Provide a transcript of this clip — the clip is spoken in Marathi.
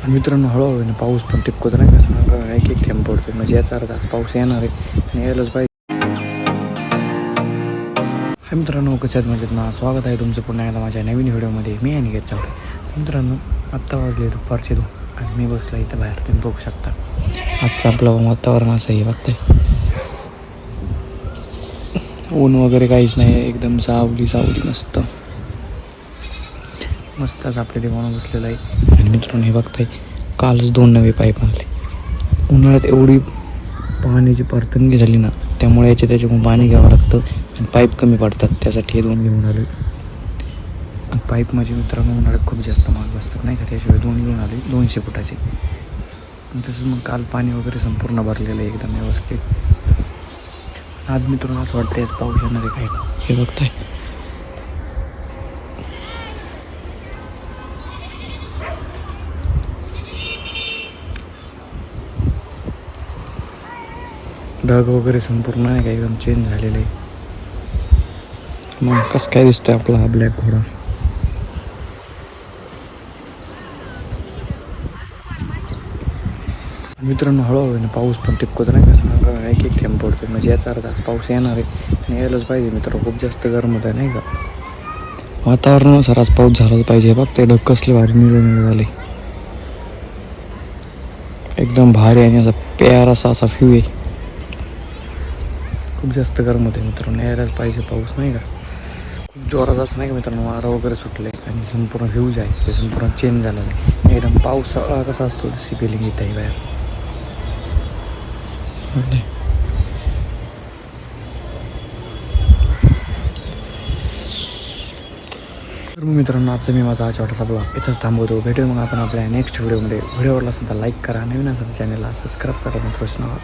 आणि मित्रांनो हळूहळू ना पाऊस पण टिपकत नाही कसं एक एक थेंब पडतो म्हणजे याचा अर्थ आज पाऊस येणार आहे आणि यायलाच पाहिजे. हाय मित्रांनो कसे आहेत म्हणजे ना स्वागत आहे तुमचं पुन्हा एकदा माझ्या नवीन व्हिडिओमध्ये. मी अनिकेत चावडे. मित्रांनो आत्ता वाजले दुपारचे 2 आणि मी बसला इथं बाहेर, तुम्ही बघू शकता. आजचं आपलं वातावरण असं आहे बघताय, ऊन वगैरे काहीच नाही, एकदम सावली नसतं मस्तच आपल्या देवानं बसलेलं आहे. आणि मित्रांनो हे बघताय कालच 2 नवे पाईप आणले. उन्हाळ्यात एवढी पाण्याची परतणगी झाली ना, त्यामुळे त्याच्याकडून पाणी घ्यावं लागतं आणि पाईप कमी पडतात, त्यासाठी हे 2 घेऊन आलो. आणि पाईप माझे मित्रांनो उन्हाळ्यात खूप जास्त महाग बसतात नाही का, त्याशिवाय 2 घेऊन आले 200 फुटाचे. आणि तसंच मग काल पाणी वगैरे संपूर्ण भरलेलं आहे एकदम व्यवस्थित. आज मित्रांनो असं वाटतं आज पाऊस येणार आहे काय. हे बघताय ढग वगैरे संपूर्ण नाही का एकदम चेंज झालेलं आहे. मग कसं काय दिसतंय आपला हा ब्लॅक घोडा. मित्रांनो हळूहळू ना पाऊस पण टिपकत नाही कसं एक एक थेंब पडतो म्हणजे याचा अर्थ आज पाऊस येणार आहे आणि यायलाच पाहिजे. मित्रांनो खूप जास्त गरम होत आहे नाही का, वातावरणानुसार आज पाऊस झालाच पाहिजे. बघ ते ढग कसले भारी निळे झाले, एकदम भारी आणि असा प्यारासा असा व्ह्यू आहे. खूप जास्त गरम होते मित्रांनो, यायलाच पाहिजे पाऊस नाही का. खूप जोरात असं नाही का मित्रांनो, वारा वगैरे सुटले आणि संपूर्ण व्ह्यूज आहे ते संपूर्ण चेंज झालं नाही एकदम. पावसाळा कसा असतो तशी फिलिंग येत आहे बाहेर. तर मग मित्रांनो आजचं मी माझा छोटासा ब्लॉग इथंच थांबवतो. भेटूया मग आपण आपल्या नेक्स्ट व्हिडिओमध्ये. व्हिडिओ आवडला असेल तर लाईक करा, नवीन असेल तर चॅनलला सबस्क्राईब करा मित्रांनो.